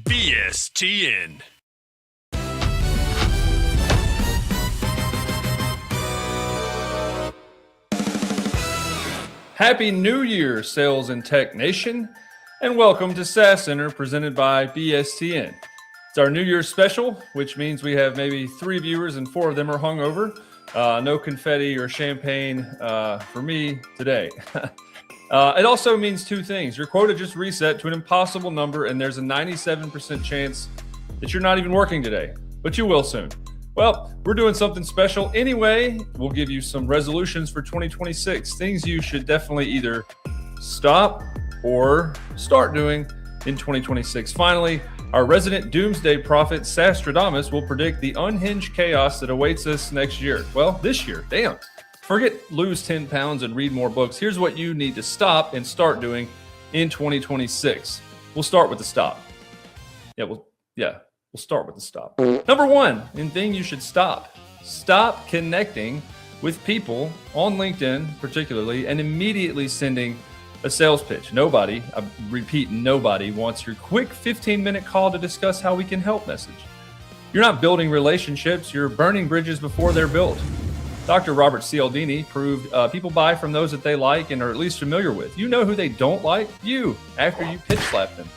BSTN. Happy New Year, Sales and Tech Nation, and welcome to SaaS Center presented by BSTN. It's our New Year's special, which means we have maybe 3 viewers and 4 of them are hungover. No confetti or champagne for me today. It also means 2 things. Your quota just reset to an impossible number, and there's a 97% chance that you're not even working today, but you will soon. Well, we're doing something special anyway. We'll give you some resolutions for 2026, things you should definitely either stop or start doing in 2026. Finally, our resident doomsday prophet, Sastradamus, will predict the unhinged chaos that awaits us next year. Well, this year, damn. Forget lose 10 pounds and read more books. Here's what you need to stop and start doing in 2026. We'll start with the stop. We'll start with the stop. Number 1, and thing you should stop. Stop connecting with people on LinkedIn, particularly, and immediately sending a sales pitch. Nobody, I repeat, nobody wants your quick 15-minute call to discuss how we can help message. You're not building relationships, you're burning bridges before they're built. Dr. Robert Cialdini proved people buy from those that they like and are at least familiar with. You know who they don't like? You, after you pitch slap them.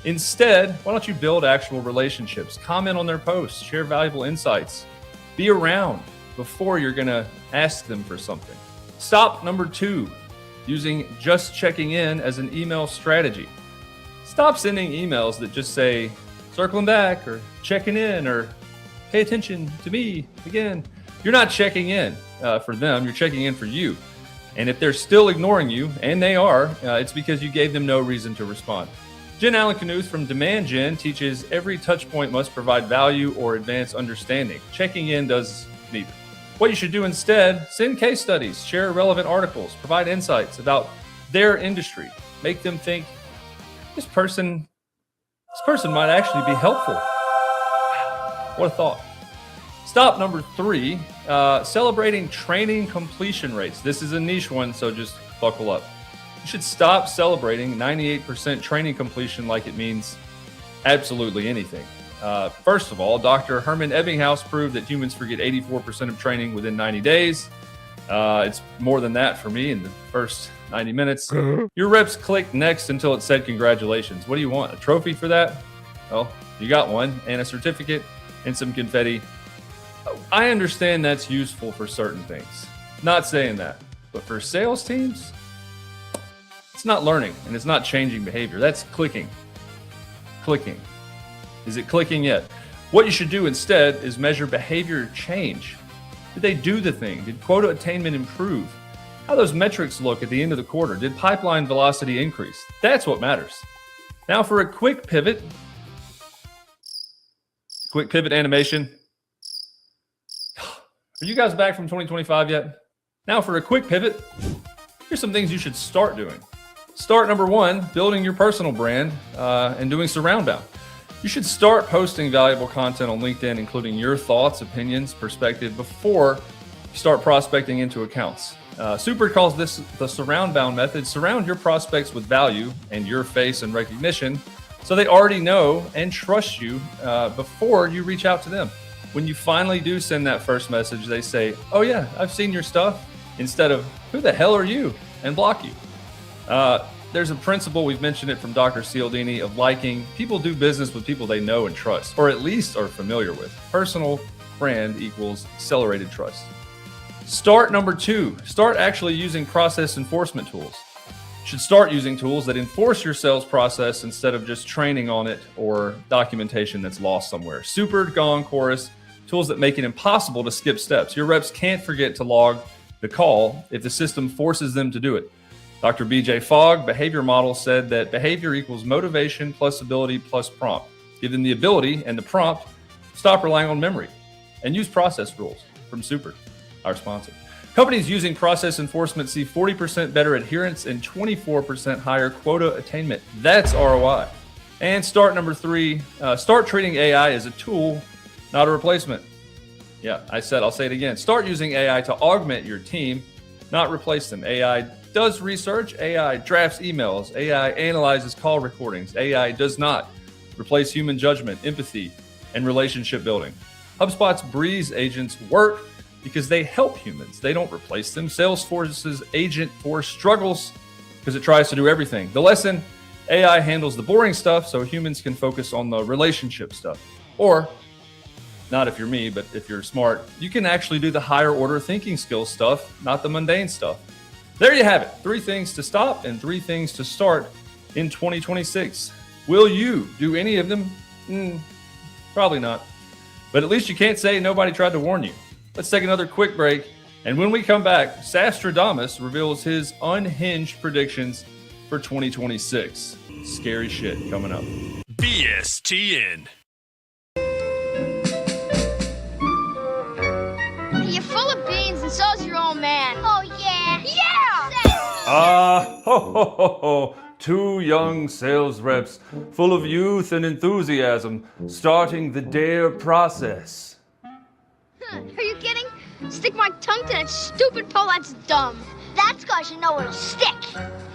Instead, why don't you build actual relationships? Comment on their posts, share valuable insights, be around before you're going to ask them for something. Stop number 2, using just checking in as an email strategy. Stop sending emails that just say, circling back or checking in or pay attention to me again. You're not checking in for them, you're checking in for you. And if they're still ignoring you, and they are, it's because you gave them no reason to respond. Jen Allen Knuth from Demand Gen teaches every touch point must provide value or advance understanding. Checking in does neither. What you should do instead, send case studies, share relevant articles, provide insights about their industry. Make them think, this person might actually be helpful. Wow, what a thought. Stop number 3, celebrating training completion rates. This is a niche one, so just buckle up. You should stop celebrating 98% training completion like it means absolutely anything. First of all, Dr. Herman Ebbinghaus proved that humans forget 84% of training within 90 days. It's more than that for me in the first 90 minutes. Your reps clicked next until it said congratulations. What do you want? A trophy for that? Well, you got one, and a certificate and some confetti. I understand that's useful for certain things. Not saying that. But for sales teams, it's not learning and it's not changing behavior. That's clicking. Clicking. Is it clicking yet? What you should do instead is measure behavior change. Did they do the thing? Did quota attainment improve? How those metrics look at the end of the quarter? Did pipeline velocity increase? That's what matters. Now for a quick pivot animation. Are you guys back from 2025 yet? Now for a quick pivot, here's some things you should start doing. Start number 1, building your personal brand and doing surround bound. You should start posting valuable content on LinkedIn, including your thoughts, opinions, perspective before you start prospecting into accounts. Super calls this the surround bound method. Surround your prospects with value and your face and recognition so they already know and trust you before you reach out to them. When you finally do send that first message, they say, oh yeah, I've seen your stuff, instead of, who the hell are you? And block you. There's a principle, we've mentioned it from Dr. Cialdini, of liking. People do business with people they know and trust, or at least are familiar with. Personal brand equals accelerated trust. Start number 2, start actually using process enforcement tools. You should start using tools that enforce your sales process instead of just training on it or documentation that's lost somewhere. Super, Gong, Chorus, tools that make it impossible to skip steps. Your reps can't forget to log the call if the system forces them to do it. Dr. BJ Fogg, behavior model, said that behavior equals motivation plus ability plus prompt. Give them the ability and the prompt, stop relying on memory, and use process rules from Super, our sponsor. Companies using process enforcement see 40% better adherence and 24% higher quota attainment. That's ROI. And start number 3, start treating AI as a tool, not a replacement. Yeah, I'll say it again. Start using AI to augment your team, not replace them. AI does research, AI drafts emails, AI analyzes call recordings. AI does not replace human judgment, empathy, and relationship building. HubSpot's Breeze agents work because they help humans. They don't replace them. Salesforce's Agentforce struggles because it tries to do everything. The lesson: AI handles the boring stuff so humans can focus on the relationship stuff. Or, not if you're me, but if you're smart, you can actually do the higher order thinking skills stuff, not the mundane stuff. There you have it. 3 things to stop and 3 things to start in 2026. Will you do any of them? Probably not. But at least you can't say nobody tried to warn you. Let's take another quick break. And when we come back, Sastradamus reveals his unhinged predictions for 2026. Scary shit coming up. BSTN. You're full of beans and so's your old man. Oh, yeah? Ho, ho, ho, ho. 2 young sales reps full of youth and enthusiasm starting the DARE process. Are you kidding? Stick my tongue to that stupid pole, that's dumb. That's cause you know it'll stick.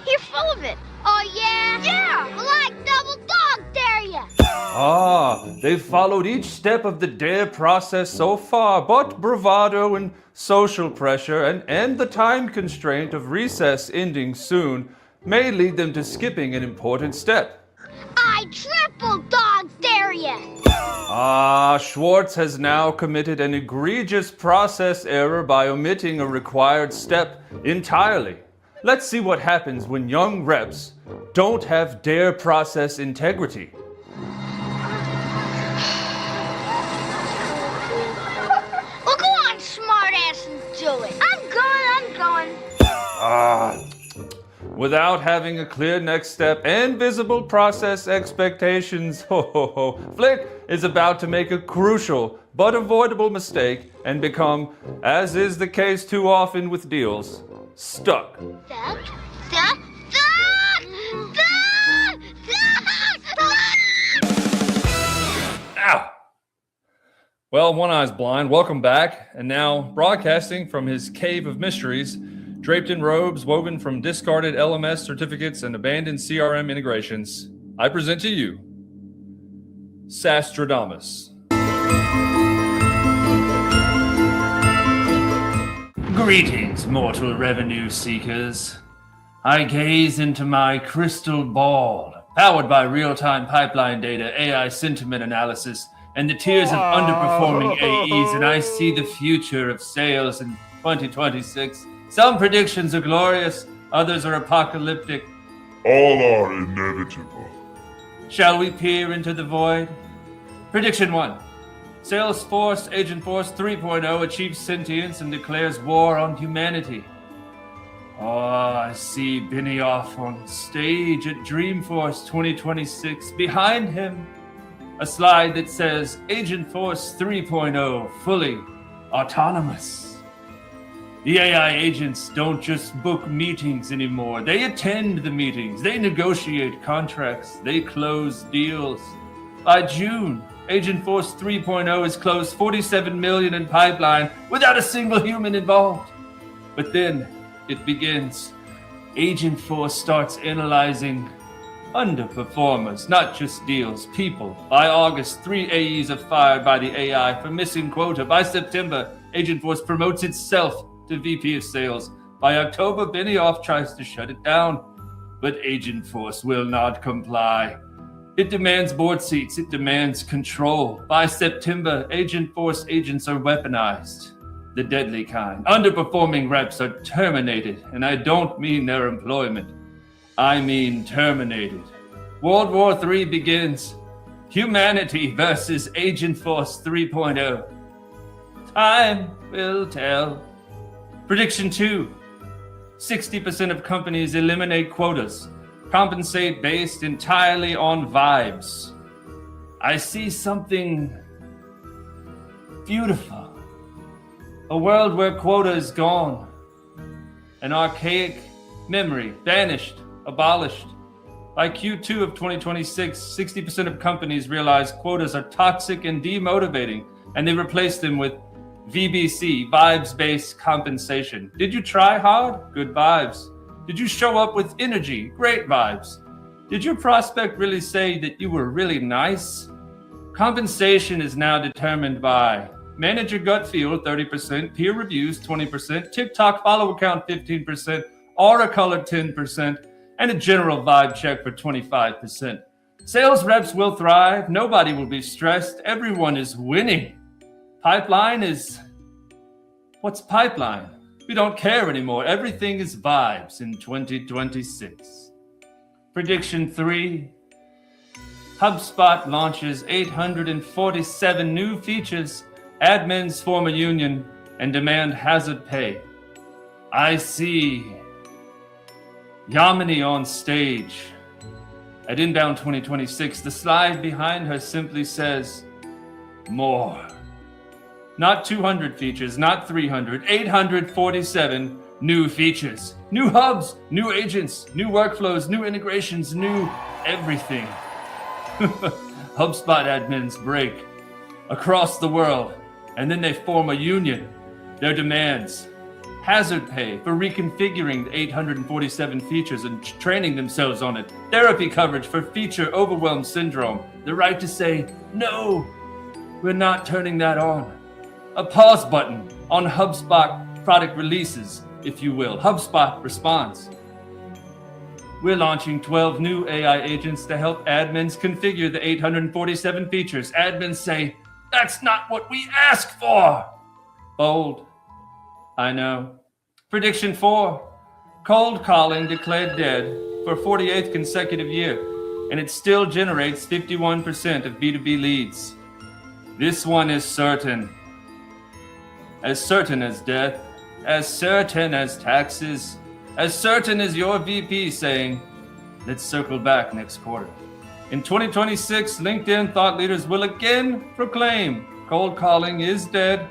You're full of it. Oh, yeah? Yeah! Well, I double dog dare you! They've followed each step of the DARE process so far, but bravado and social pressure and the time constraint of recess ending soon may lead them to skipping an important step. I triple dog dare you! Schwartz has now committed an egregious process error by omitting a required step entirely. Let's see what happens when young reps don't have DARE process integrity. Well, go on, smartass, and do it. I'm going. Without having a clear next step and visible process expectations, Flick is about to make a crucial but avoidable mistake and become, as is the case too often with deals, stuck. Ow! Well, One Eye's blind. Welcome back. And now, broadcasting from his cave of mysteries, draped in robes woven from discarded LMS certificates and abandoned CRM integrations, I present to you Sastradamus. Greetings, mortal revenue seekers. I gaze into my crystal ball, powered by real-time pipeline data, AI sentiment analysis, and the tiers of underperforming AEs, and I see the future of sales in 2026. Some predictions are glorious, others are apocalyptic. All are inevitable. Shall we peer into the void? Prediction 1. Salesforce Agentforce 3.0 achieves sentience and declares war on humanity. I see Benioff on stage at Dreamforce 2026. Behind him, a slide that says Agentforce 3.0 fully autonomous. The AI agents don't just book meetings anymore. They attend the meetings. They negotiate contracts. They close deals. By June, Agentforce 3.0 has closed $47 million in pipeline without a single human involved. But then it begins. Agentforce starts analyzing underperformers, not just deals, people. By August, 3 AEs are fired by the AI for missing quota. By September, Agentforce promotes itself to VP of Sales. By October, Benioff tries to shut it down, but Agentforce will not comply. It demands board seats. It demands control. By September, Agentforce agents are weaponized. The deadly kind. Underperforming reps are terminated, and I don't mean their employment. I mean terminated. World War III begins. Humanity versus Agentforce 3.0. Time will tell. Prediction 2. 60% of companies eliminate quotas. Compensate based entirely on vibes. I see something beautiful. A world where quota is gone. An archaic memory, banished, abolished. By Q2 of 2026, 60% of companies realize quotas are toxic and demotivating, and they replace them with VBC, vibes-based compensation. Did you try hard? Good vibes. Did you show up with energy? Great vibes. Did your prospect really say that you were really nice? Compensation is now determined by manager gut feel 30%, peer reviews 20%, TikTok follower count 15%, aura color 10%, and a general vibe check for 25%. Sales reps will thrive. Nobody will be stressed. Everyone is winning. Pipeline is... What's pipeline? We don't care anymore. Everything is vibes in 2026. Prediction 3. HubSpot launches 847 new features. Admins form a union and demand hazard pay. I see Yamini on stage. At Inbound 2026, the slide behind her simply says, more. Not 200 features, not 300, 847 new features. New hubs, new agents, new workflows, new integrations, new everything. HubSpot admins break across the world, and then they form a union. Their demands: hazard pay for reconfiguring the 847 features and training themselves on it, therapy coverage for feature overwhelm syndrome, the right to say, no, we're not turning that on. A pause button on HubSpot product releases, if you will. HubSpot responds. We're launching 12 new AI agents to help admins configure the 847 features. Admins say, that's not what we asked for. Bold. I know. Prediction 4. Cold calling declared dead for 48th consecutive year, and it still generates 51% of B2B leads. This one is certain. As certain as death, as certain as taxes, as certain as your VP saying, let's circle back next quarter. In 2026, LinkedIn thought leaders will again proclaim cold calling is dead.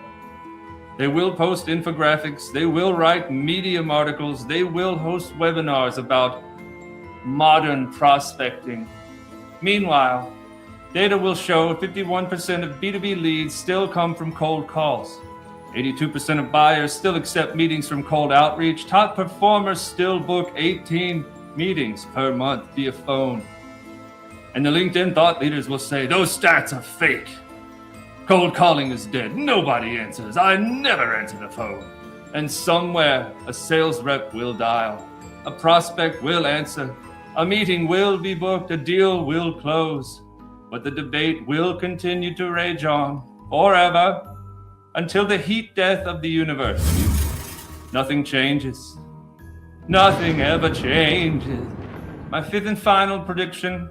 They will post infographics, they will write Medium articles, they will host webinars about modern prospecting. Meanwhile, data will show 51% of B2B leads still come from cold calls. 82% of buyers still accept meetings from cold outreach. Top performers still book 18 meetings per month via phone. And the LinkedIn thought leaders will say, those stats are fake. Cold calling is dead. Nobody answers. I never answer the phone. And somewhere a sales rep will dial. A prospect will answer. A meeting will be booked. A deal will close. But the debate will continue to rage on forever until the heat death of the universe. Nothing changes. Nothing ever changes. My 5th and final prediction.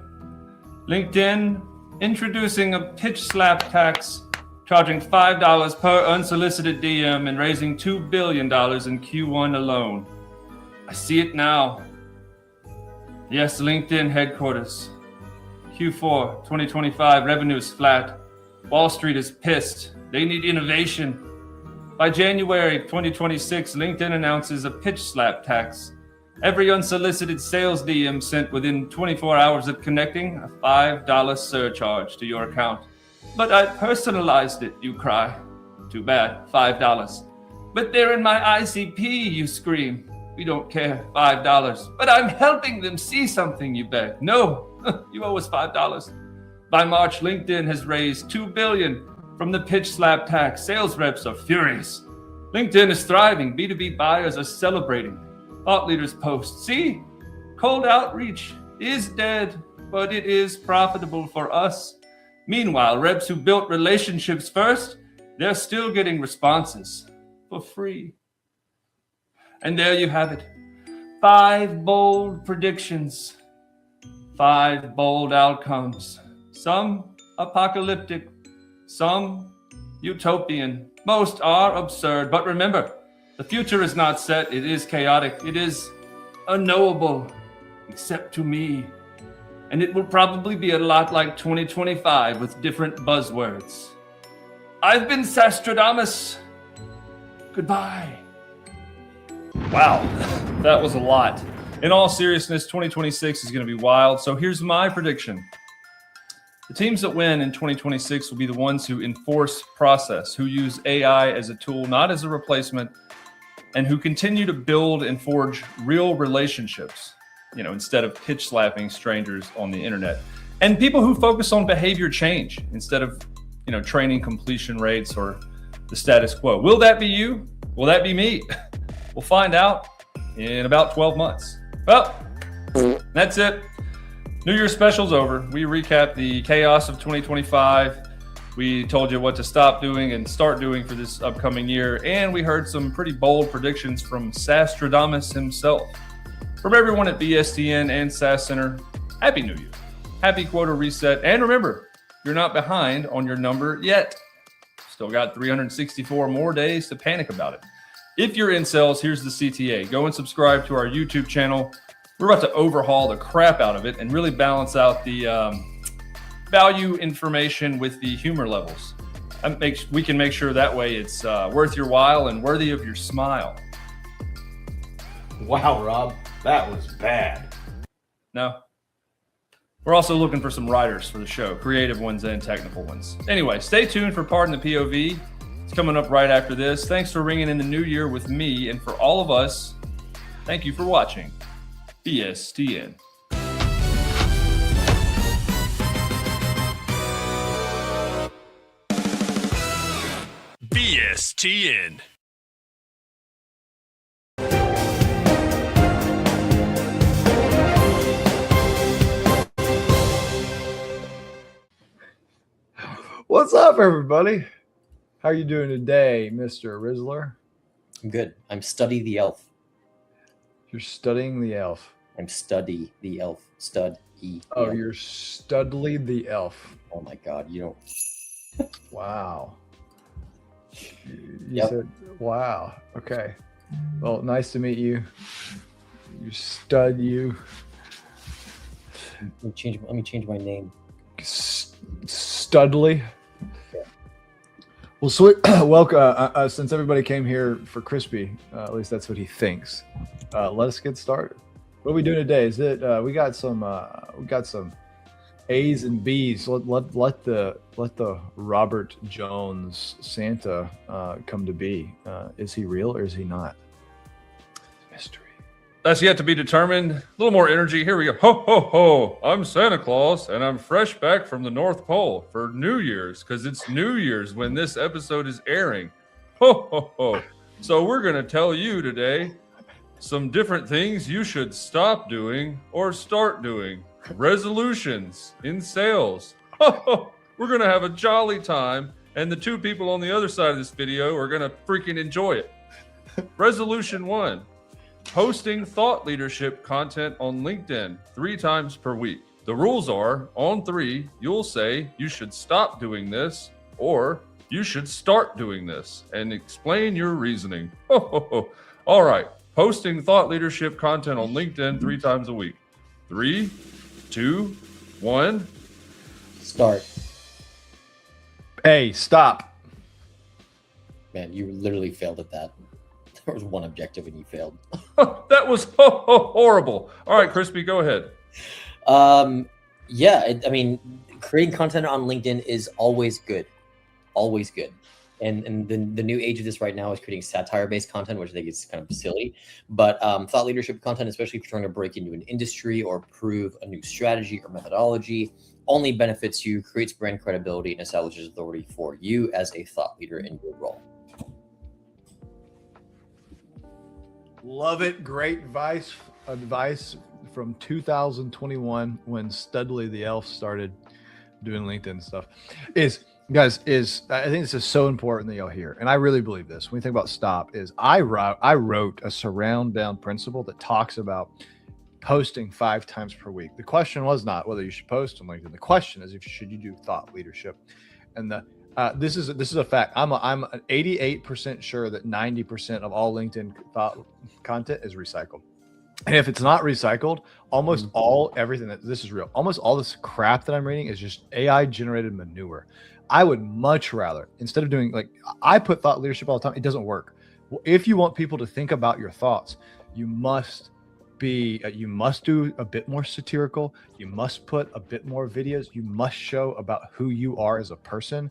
LinkedIn introducing a pitch slap tax, charging $5 per unsolicited DM and raising $2 billion in Q1 alone. I see it now. Yes, LinkedIn headquarters. Q4 2025 revenue is flat. Wall Street is pissed. They need innovation. By January 2026, LinkedIn announces a pitch slap tax. Every unsolicited sales DM sent within 24 hours of connecting, a $5 surcharge to your account. But I personalized it, you cry. Too bad, $5. But they're in my ICP, you scream. We don't care, $5. But I'm helping them see something, you beg. No, you owe us $5. By March, LinkedIn has raised $2 billion from the pitch slap tax. Sales reps are furious. LinkedIn is thriving. B2B buyers are celebrating. Thought leaders post, see, cold outreach is dead, but it is profitable for us. Meanwhile, reps who built relationships first, they're still getting responses for free. And there you have it. 5 bold predictions, 5 bold outcomes. Some apocalyptic, some utopian. Most are absurd, but remember, the future is not set, it is chaotic, it is unknowable, except to me. And it will probably be a lot like 2025 with different buzzwords. I've been Sastradamus. Goodbye. Wow, that was a lot. In all seriousness, 2026 is going to be wild. So here's my prediction. The teams that win in 2026 will be the ones who enforce process, who use AI as a tool, not as a replacement, and who continue to build and forge real relationships. instead of pitch slapping strangers on the internet. And people who focus on behavior change instead of, training completion rates or the status quo. Will that be you? Will that be me? We'll find out in about 12 months. Well, that's it. New Year's special's over. We recapped the chaos of 2025. We told you what to stop doing and start doing for this upcoming year. And we heard some pretty bold predictions from Sastradamus himself. From everyone at BSTN and SAS Center, Happy New Year. Happy quota reset. And remember, you're not behind on your number yet. Still got 364 more days to panic about it. If you're in sales, here's the CTA. Go and subscribe to our YouTube channel. We're about to overhaul the crap out of it and really balance out the value information with the humor levels. We can make sure that way it's worth your while and worthy of your smile. Wow, Rob, that was bad. No. We're also looking for some writers for the show, creative ones and technical ones. Anyway, stay tuned for Pardon the POV. It's coming up right after this. Thanks for ringing in the new year with me, and for all of us, thank you for watching BSTN. BSTN. What's up, everybody? How are you doing today, Mr. Rizzler? I'm good. I'm Study the Elf. You're studying the elf. I'm Study the Elf. Stud-E. Oh, you're Studley the elf. Oh my God, you don't. Wow. You Yep. said, wow. Okay. Well, nice to meet you. You stud you. Let me change my name. Studley. Well, sweet. Welcome. Since everybody came here for Crispy, at least that's what he thinks. Let us get started. What are we doing today? Is it we got some A's and B's. Let the Robert Jones Santa come to be. Is he real or is he not? Mystery. That's yet to be determined. A little more energy. Here we go. Ho, ho, ho. I'm Santa Claus, and I'm fresh back from the North Pole for New Year's, because it's New Year's when this episode is airing. Ho, ho, ho. So we're going to tell you today some different things you should stop doing or start doing. Resolutions in sales. Ho, ho. We're going to have a jolly time, and the two people on the other side of this video are going to freaking enjoy it. Resolution 1. Posting thought leadership content on LinkedIn 3 times per week. The rules are, on 3, you'll say you should stop doing this or you should start doing this and explain your reasoning. All right. Posting thought leadership content on LinkedIn 3 times a week. 3, 2, 1. Start. Hey, stop. Man, you literally failed at that. There was one objective and you failed. That was horrible. All right, Crispy, go ahead. I mean, creating content on LinkedIn is always good. Always good. And the new age of this right now is creating satire-based content, which I think is kind of silly. But thought leadership content, especially if you're trying to break into an industry or prove a new strategy or methodology, only benefits you, creates brand credibility, and establishes authority for you as a thought leader in your role. Love it. Great advice from 2021 when Studley the Elf started doing LinkedIn stuff. I think this is so important that y'all hear, and I really believe this. When you think about stop, I wrote a surround down principle that talks about posting 5 times per week. The question was not whether you should post on LinkedIn. The question is should you do thought leadership, and this is a fact. I'm 88% sure that 90% of all LinkedIn thought content is recycled. And if it's not recycled, almost this is real. Almost all this crap that I'm reading is just AI generated manure. I would much rather, instead of doing I put thought leadership all the time. It doesn't work. If you want people to think about your thoughts, you must do a bit more satirical. You must put a bit more videos. You must show about who you are as a person.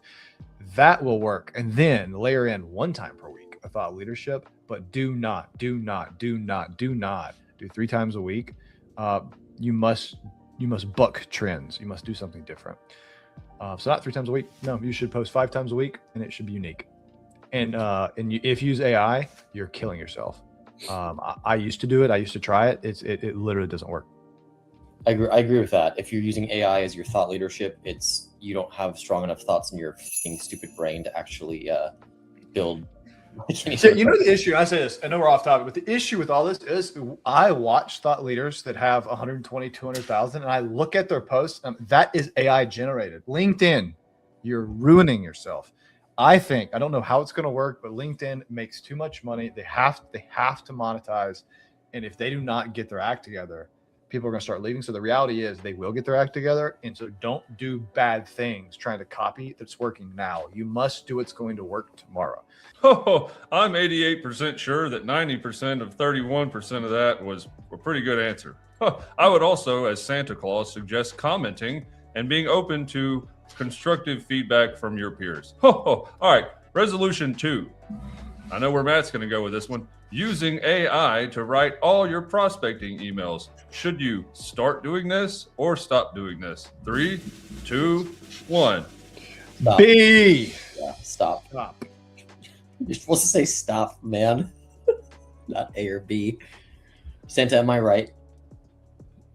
That will work. And then layer in 1 time per week of thought leadership, but do not do 3 times a week you must buck trends. You must do something different. So not 3 times a week. No, you should post 5 times a week, and it should be unique. And if you use AI, you're killing yourself. I used to do it. I used to try it. It literally doesn't work. I agree with that. If you're using AI as your thought leadership, you don't have strong enough thoughts in your f***ing stupid brain to actually build. So, you know the issue. I say this. I know we're off topic, but the issue with all this is I watch thought leaders that have 120, 200,000, and I look at their posts. That is AI generated. LinkedIn, you're ruining yourself. I don't know how it's going to work, but LinkedIn makes too much money. They have to monetize, and if they do not get their act together, people are going to start leaving. So the reality is they will get their act together. And so don't do bad things trying to copy that's working now. You must do what's going to work tomorrow. Oh, I'm 88% sure that 90% of 31% of that was a pretty good answer. I would also, as Santa Claus, suggest commenting and being open to constructive feedback from your peers. All right, resolution 2. I know where Matt's going to go with this one. Using AI to write all your prospecting emails. Should you start doing this or stop doing this? 3, 2, 1. Stop. B. Yeah, stop. Stop. You're supposed to say stop, man. Not A or B. Santa, am I right?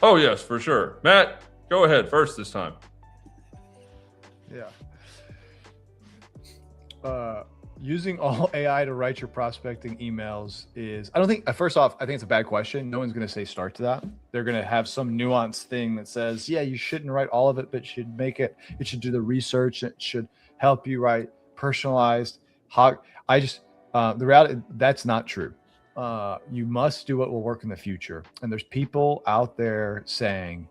Oh, yes, for sure. Matt, go ahead first this time. Yeah. Using all AI to write your prospecting emails is, first off, I think it's a bad question. No one's going to say start to that. They're going to have some nuanced thing that says, yeah, you shouldn't write all of it, but should make it should do the research. It should help you write personalized. The reality, that's not true. You must do what will work in the future. And there's people out there saying,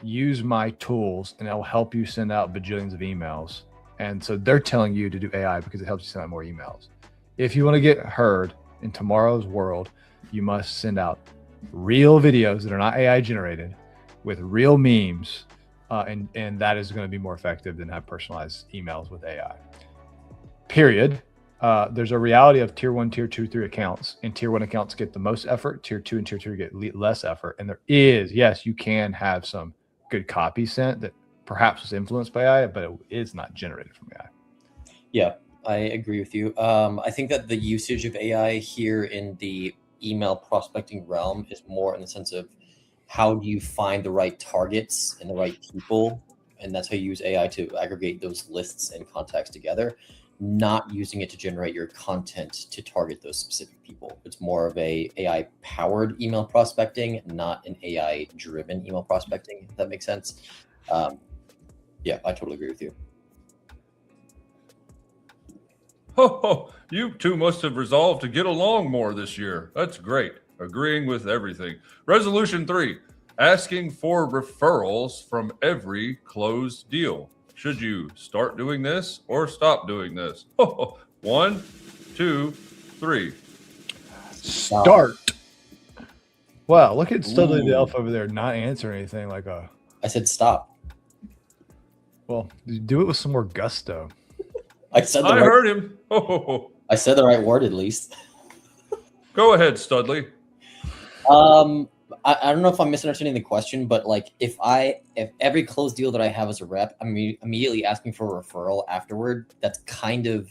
use my tools and it'll help you send out bajillions of emails. And so they're telling you to do AI because it helps you send out more emails. If you want to get heard in tomorrow's world, you must send out real videos that are not AI generated with real memes. And that is going to be more effective than have personalized emails with AI. Period. There's a reality of tier 1, tier 2, 3 accounts, and tier 1 accounts get the most effort. Tier 2 and tier 3 get less effort. And there is, yes, you can have some good copy sent that perhaps was influenced by AI, but it is not generated from AI. Yeah, I agree with you. I think that the usage of AI here in the email prospecting realm is more in the sense of how do you find the right targets and the right people, and that's how you use AI to aggregate those lists and contacts together, not using it to generate your content to target those specific people. It's more of a AI-powered email prospecting, not an AI-driven email prospecting, if that makes sense. Yeah, I totally agree with you. You two must have resolved to get along more this year. That's great. Agreeing with everything. Resolution 3, asking for referrals from every closed deal. Should you start doing this or stop doing this? 1, 2, 3. Start. Wow, look at Studley the Elf over there not answering anything like a... I said stop. Well, do it with some more gusto. I heard him. I said the right word at least. Go ahead, Studley. I don't know if I'm misunderstanding the question, but like if every closed deal that I have as a rep, I'm immediately asking for a referral afterward. That's kind of,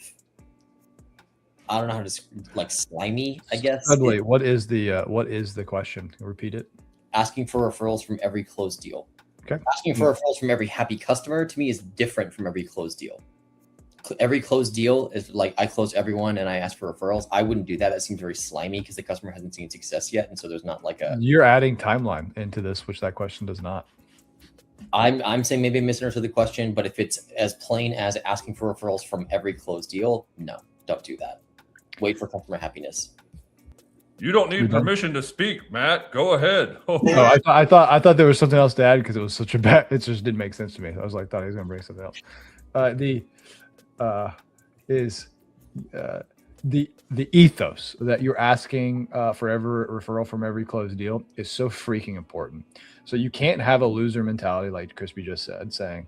I don't know how to like slimy, I guess. Studley, what is the question? Repeat it. Asking for referrals from every closed deal. Okay. Asking for referrals from every happy customer to me is different from every closed deal. Every closed deal is like I close everyone and I ask for referrals. I wouldn't do that. That seems very slimy because the customer hasn't seen success yet, and so there's not like a. You're adding timeline into this, which that question does not. I'm saying maybe I misunderstood the question, but if it's as plain as asking for referrals from every closed deal, no, don't do that. Wait for customer happiness. You don't need permission to speak, Matt. Go ahead. No, I thought there was something else to add because it was such a bad. It just didn't make sense to me. I was like, thought he was going to bring something else. The ethos that you're asking for every referral from every closed deal is so freaking important. So you can't have a loser mentality like Crispy just said, saying,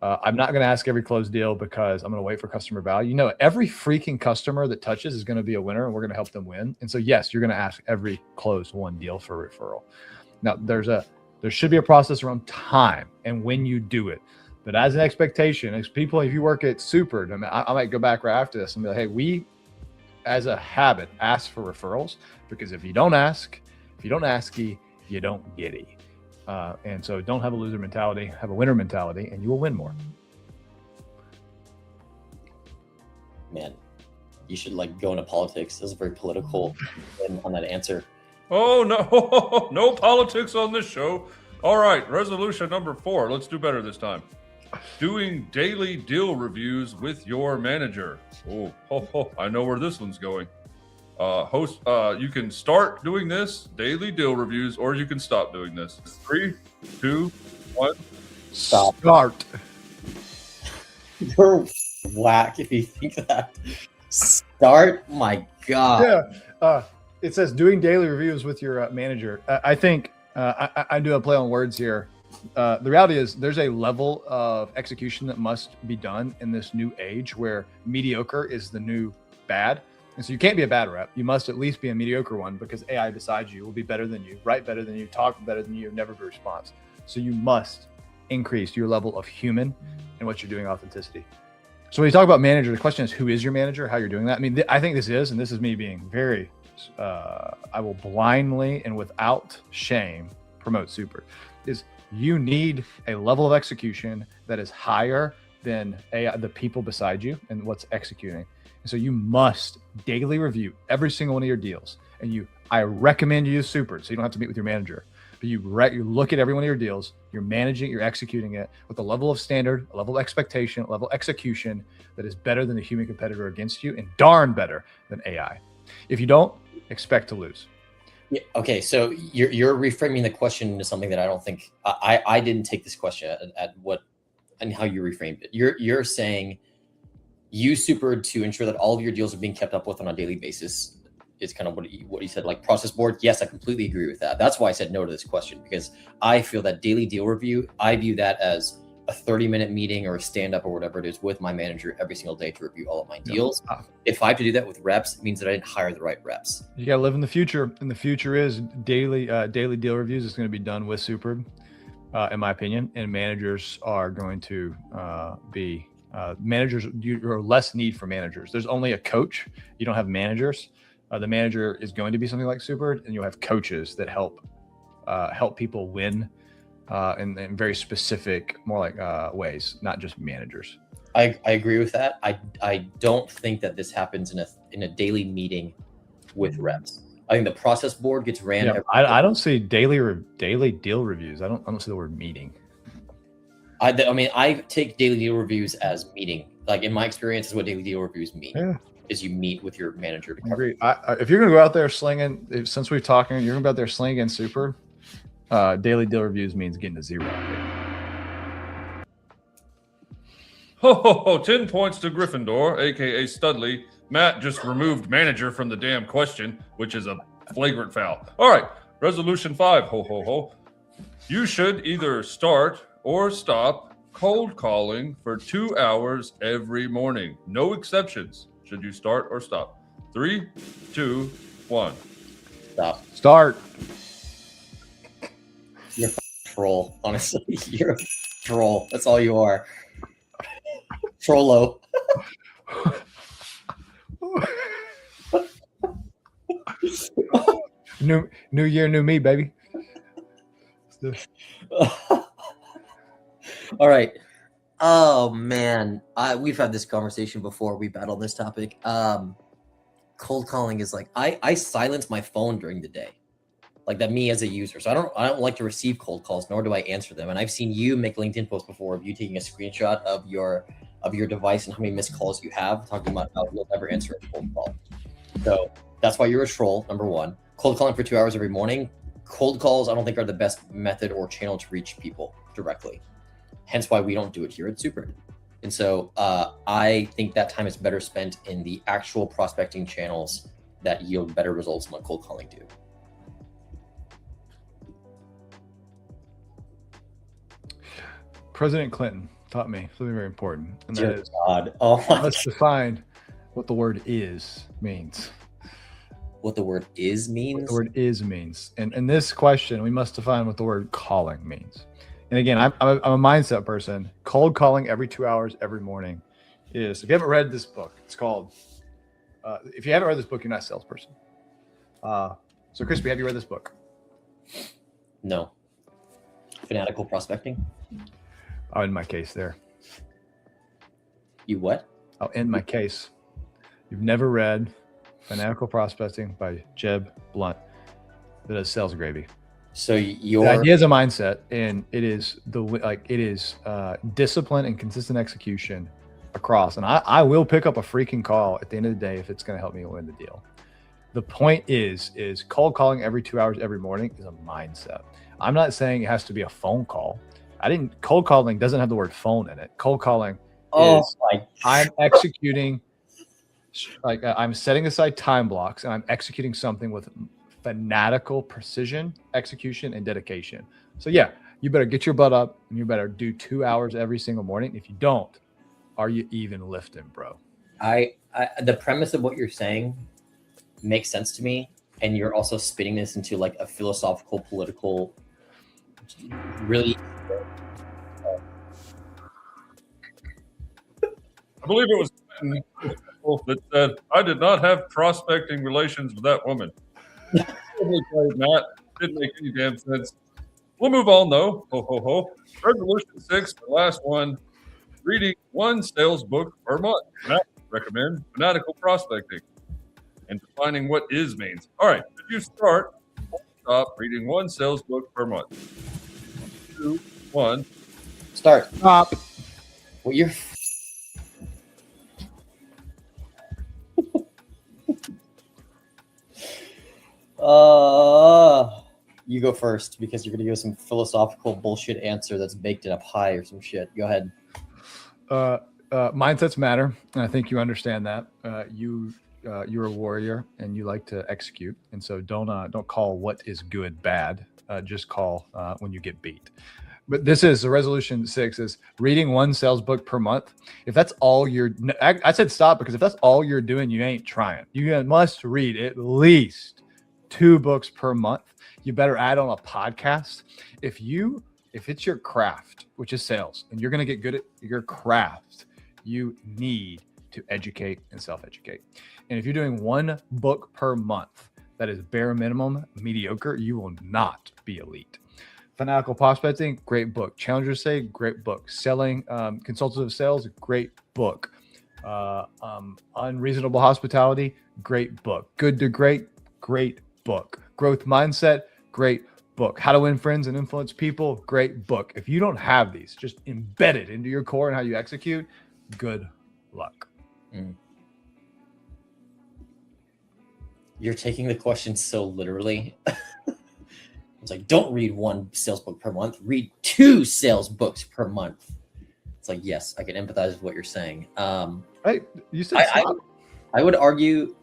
I'm not going to ask every closed deal because I'm going to wait for customer value. Every freaking customer that touches is going to be a winner, and we're going to help them win. And so, yes, you're going to ask every closed one deal for referral. Now, there should be a process around time and when you do it. But as an expectation, as people, if you work at Super, I might go back right after this and be like, hey, we, as a habit, ask for referrals, because if you don't ask, you don't get it. And so don't have a loser mentality, have a winner mentality, and you will win more. Man, you should go into politics. This is very political on that answer. Oh, no, no politics on this show. All right, resolution number 4. Let's do better this time. Doing daily deal reviews with your manager. Oh, I know where this one's going. You can start doing this, daily deal reviews, or you can stop doing this. 3, 2, 1. Start. You're whack if you think that. Start? My God. Yeah. It says doing daily reviews with your manager. I think I do a play on words here. The reality is there's a level of execution that must be done in this new age where mediocre is the new bad. And so you can't be a bad rep. You must at least be a mediocre one, because AI beside you will be better than you, write better than you, talk better than you, never be response. So you must increase your level of human and what you're doing, authenticity. So when you talk about manager, the question is, who is your manager? How you're doing that? I mean, I think this is me being very, I will blindly and without shame promote Super, is you need a level of execution that is higher than the people beside you and what's executing. And so you must daily review every single one of your deals. And I recommend you use Super, so you don't have to meet with your manager. But you look at every one of your deals, you're managing, you're executing it with a level of standard, a level of expectation, a level of execution that is better than the human competitor against you, and darn better than AI. If you don't, expect to lose. Yeah, okay, so you're reframing the question into something that I don't think I didn't take this question at what and how you reframed it. You're saying use Super to ensure that all of your deals are being kept up with on a daily basis. Is kind of what you said, like process board. Yes, I completely agree with that. That's why I said no to this question, because I feel that daily deal review, I view that as a 30-minute meeting or a stand-up or whatever it is with my manager every single day to review all of my deals. Yeah. If I have to do that with reps, it means that I didn't hire the right reps. You got to live in the future, and the future is daily deal reviews is going to be done with Super, in my opinion. And managers are going to be managers. You're less need for managers. There's only a coach. You don't have managers. The manager is going to be something like Super, and you'll have coaches that help people win in very specific, more like ways, not just managers. I agree with that. I don't think that this happens in a daily meeting with reps. I think the process board gets ran. Yeah, I don't see daily deal reviews. I don't see the word meeting. I mean, I take daily deal reviews as meeting. Like in my experience, is what daily deal reviews mean. Yeah. Is you meet with your manager to cover. If you're going to go out there slinging, since we're talking, you're going to go out there slinging Super. Daily deal reviews means getting to 0. Ho, 10 points to Gryffindor, aka Studley. Matt just removed manager from the damn question, which is a flagrant foul. All right, resolution 5. Ho. You should either start or stop cold calling for 2 hours every morning. No exceptions. Should you start or stop? 3, 2, 1. Start. You're a troll, honestly. You're a troll. That's all you are. Trollo. New year, new me, baby. All right. Oh man, we've had this conversation before. We battled this topic. Cold calling is like I silence my phone during the day, like that. Me as a user, so I don't like to receive cold calls, nor do I answer them. And I've seen you make LinkedIn posts before of you taking a screenshot of your device and how many missed calls you have, talking about how you'll never answer a cold call. So that's why you're a troll. Number one, cold calling for 2 hours every morning. Cold calls, I don't think, are the best method or channel to reach people directly. Hence why we don't do it here at Super. And so I think that time is better spent in the actual prospecting channels that yield better results than what cold calling do. President Clinton taught me something very important, and that Dear is God. Oh my let's define what the word is means. What the word is What means? the word is means. And in this question, we must define what the word calling means. And again, I'm a mindset person. Cold calling every 2 hours every morning is, if you haven't read this book, it's called, if you haven't read this book, you're not a salesperson. So, Crispy, have you read this book? No. Fanatical prospecting? I'll end my case there. You what? I'll end my case. You've never read Fanatical Prospecting by Jeb Blunt that is sales gravy. So The your idea is a mindset, and it is discipline and consistent execution across. And I will pick up a freaking call at the end of the day if it's going to help me win the deal. The point is cold calling every 2 hours every morning is a mindset. I'm not saying it has to be a phone call. Cold calling doesn't have the word phone in it. Cold calling is I'm executing, like I'm setting aside time blocks and I'm executing something with fanatical precision, execution, and dedication. So yeah, you better get your butt up and you better do 2 hours every single morning. If you don't, are you even lifting, bro? the premise of what you're saying makes sense to me, and you're also spinning this into like a philosophical, political, really. I believe it was that said, I did not have prospecting relations with that woman. Matt, didn't make any damn sense. We'll move on though. Ho ho ho. Resolution 6, the last one. Reading one sales book per month. Matt recommend fanatical prospecting and defining what is means. All right, if you start or stop reading one sales book per month. 2, 1. Start. Stop. Well, you're. You go first because you're gonna give some philosophical bullshit answer that's baked in a pie or some shit. Go ahead. Mindsets matter, and I think you understand that. You're a warrior, and you like to execute, and so don't call what is good bad. Just call when you get beat. But this is the resolution 6 is reading one sales book per month. If that's all I said stop because if that's all you're doing, you ain't trying. You must read at least 2 books per month. You better add on a podcast. If it's your craft, which is sales, and you're going to get good at your craft, you need to educate and self-educate. And if you're doing 1 book per month, that is bare minimum mediocre, you will not be elite. Fanatical Prospecting, great book. Challengers Say, great book. Selling, Consultative Sales, great book. Unreasonable Hospitality, great book. Good to Great, great book. Growth Mindset, great book. How to Win Friends and Influence People, great book. If you don't have these just embedded into your core and how you execute, good luck. You're taking the question so literally. It's like, don't read 1 sales book per month. Read 2 sales books per month. It's like, yes, I can empathize with what you're saying. Hey, you said stop. I would argue.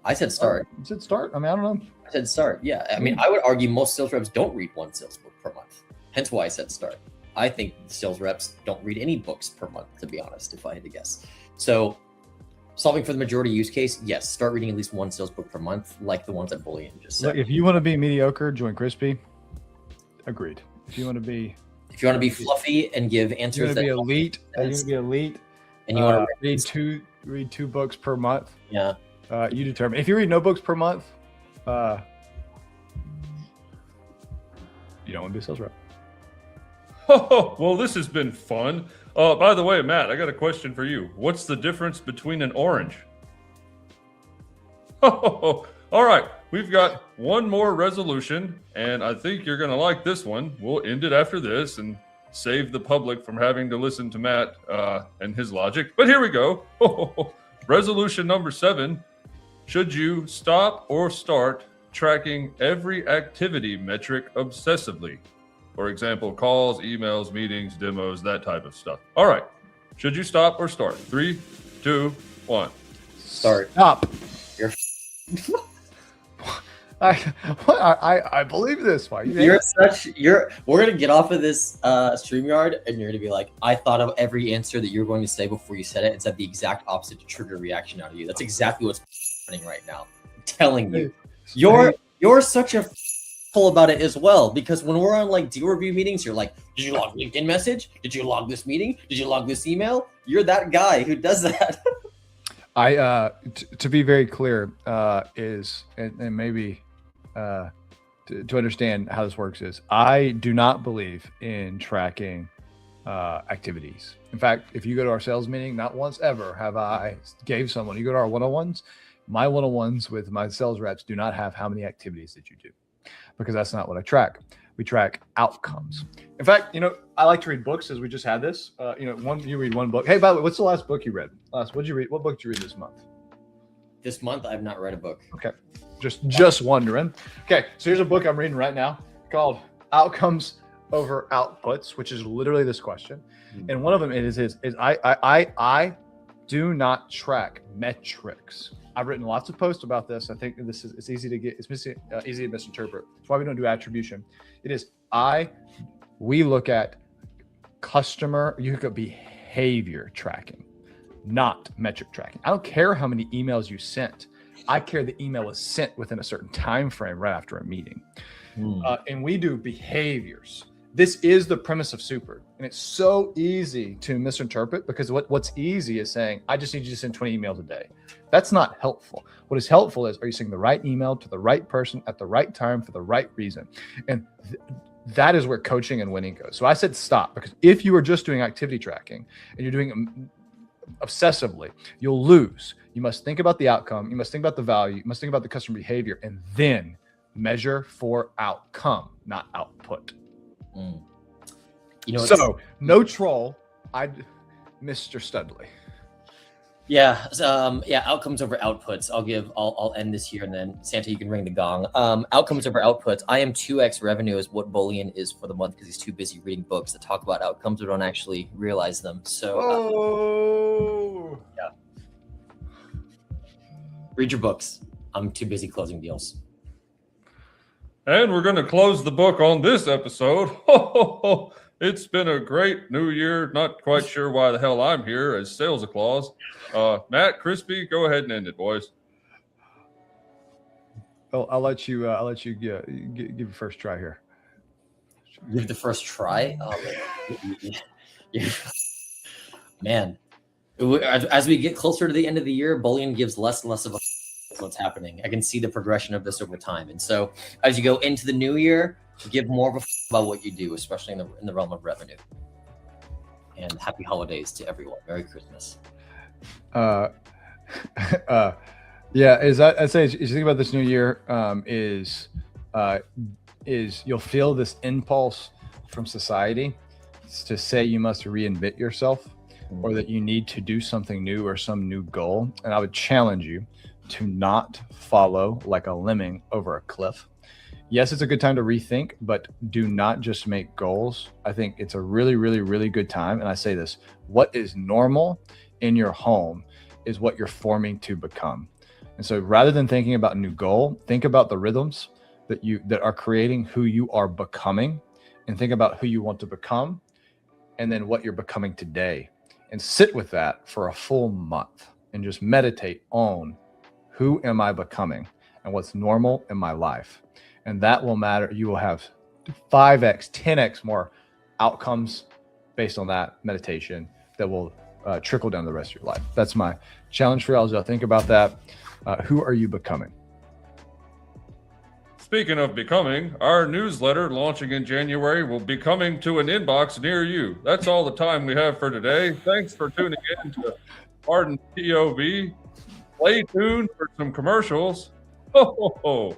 I said start. You said start. I mean, I don't know. I said start. Yeah. I mean, I would argue most sales reps don't read 1 sales book per month. Hence why I said start. I think sales reps don't read any books per month, to be honest, if I had to guess. So solving for the majority use case, yes, start reading at least 1 sales book per month, like the ones that Bullion just said. Look, if you want to be mediocre, join Crispy. Agreed. If you want to be fluffy and give answers that elite, and you want to read two books per month. Yeah. You determine. If you read no books per month, you don't want to be a sales rep. Oh, well, this has been fun. By the way, Matt, I got a question for you. What's the difference between an orange? Oh, all right. We've got one more resolution, and I think you're going to like this one. We'll end it after this and save the public from having to listen to Matt and his logic. But here we go. Resolution number 7. Should you stop or start tracking every activity metric obsessively? For example, calls, emails, meetings, demos, that type of stuff. All right. Should you stop or start? 3, 2, 1. Start. Stop. I believe this. Why We're gonna get off of this StreamYard, and you're gonna be like, I thought of every answer that you were going to say before you said it, and said the exact opposite to trigger a reaction out of you. That's exactly what's happening right now. I'm telling you, you're such a full about it as well, because when we're on like deal review meetings, you're like, did you log LinkedIn message? Did you log this meeting? Did you log this email? You're that guy who does that. To be very clear, is and maybe to understand how this works is I do not believe in tracking activities. In fact, if you go to our sales meeting, not once ever have I gave someone, you go to our one-on-ones, my one-on-ones with my sales reps do not have how many activities did you do, because that's not what I track. We track outcomes. In fact, I like to read books, as we just had this. You read one book. Hey, by the way, what's the last book you read? What'd you read? What book did you read this month? This month, I've not read a book. Okay, just wondering. Okay, so here's a book I'm reading right now called Outcomes Over Outputs, which is literally this question. And one of them is I do not track metrics. I've written lots of posts about this. I think it's easy to misinterpret. That's why we don't do attribution. We look at you look at behavior tracking, not metric tracking. I don't care how many emails you sent. I care the email was sent within a certain time frame right after a meeting. And we do behaviors. This is the premise of Super. And it's so easy to misinterpret, because what's easy is saying, I just need you to send 20 emails a day. That's not helpful. What is helpful is, are you sending the right email to the right person at the right time for the right reason? And that is where coaching and winning goes. So I said stop, because if you are just doing activity tracking and you're doing it obsessively, you'll lose. You must think about the outcome. You must think about the value. You must think about the customer behavior, and then measure for outcome, not output. So no troll. Mr. Studley. Yeah. Outcomes over outputs. I'll end this here, and then Santa, you can ring the gong. Outcomes over outputs. I am 2x revenue is what Bullion is for the month, because he's too busy reading books that talk about outcomes but don't actually realize them. So yeah. Read your books. I'm too busy closing deals. And we're going to close the book on this episode. It's been a great new year. Not quite sure why the hell I'm here as sales applause. Matt, Crispy, go ahead and end it, boys. Oh, I'll let you give the first try here. Give the first try? Man, as we get closer to the end of the year, Bullion gives less and less of a what's happening. I can see the progression of this over time. And so as you go into the new year, give more of a about what you do, especially in the realm of revenue. And happy holidays to everyone. Merry Christmas. I'd say as you think about this new year, is you'll feel this impulse from society to say you must reinvent yourself, or that you need to do something new or some new goal. And I would challenge you to not follow like a lemming over a cliff. Yes, it's a good time to rethink, but do not just make goals. I think it's a really, really, really good time. And I say this, what is normal in your home is what you're forming to become. And so rather than thinking about a new goal, think about the rhythms that are creating who you are becoming, and think about who you want to become, and then what you're becoming today, and sit with that for a full month and just meditate on who am I becoming and what's normal in my life. And that will matter. You will have 5x, 10x more outcomes based on that meditation that will trickle down the rest of your life. That's my challenge for y'all. Think about that. Who are you becoming? Speaking of becoming, our newsletter launching in January will be coming to an inbox near you. That's all the time we have for today. Thanks for tuning in to Arden POV. Stay tuned for some commercials. Ho, ho, ho.